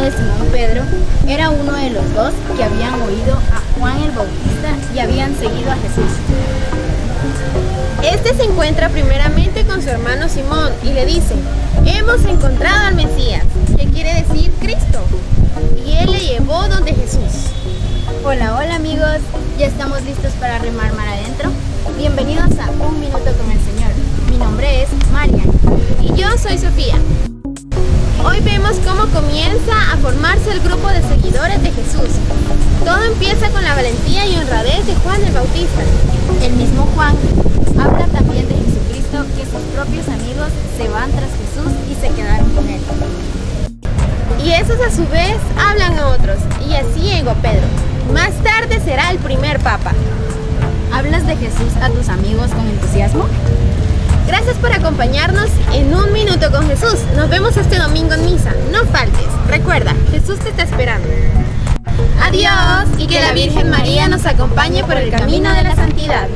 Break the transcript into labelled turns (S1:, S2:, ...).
S1: de Simón Pedro era uno de los dos que habían oído a Juan el Bautista y habían seguido a Jesús.
S2: Este se encuentra primeramente con su hermano Simón y le dice: hemos encontrado al Mesías, que quiere decir Cristo. Y él le llevó donde Jesús.
S1: Hola, hola amigos, ¿ya estamos listos para remar mar adentro? Bienvenidos a Un Minuto con el Señor. Mi nombre es Marian.
S2: Y yo soy Sofía. Hoy vemos cómo comienza a formarse el grupo de seguidores de Jesús. Todo empieza con la valentía y honradez de Juan el Bautista.
S1: El mismo Juan habla también de Jesucristo, que sus propios amigos se van tras Jesús y se quedaron con él.
S2: Y esos a su vez hablan a otros, y así llegó Pedro. Más tarde será el primer papa.
S1: ¿Hablas de Jesús a tus amigos con entusiasmo?
S2: Gracias por acompañarnos en Un Minuto con Jesús. Nos vemos este domingo en misa. No faltes. Recuerda, Jesús te está esperando. Adiós y que la Virgen María nos acompañe por el camino de la santidad.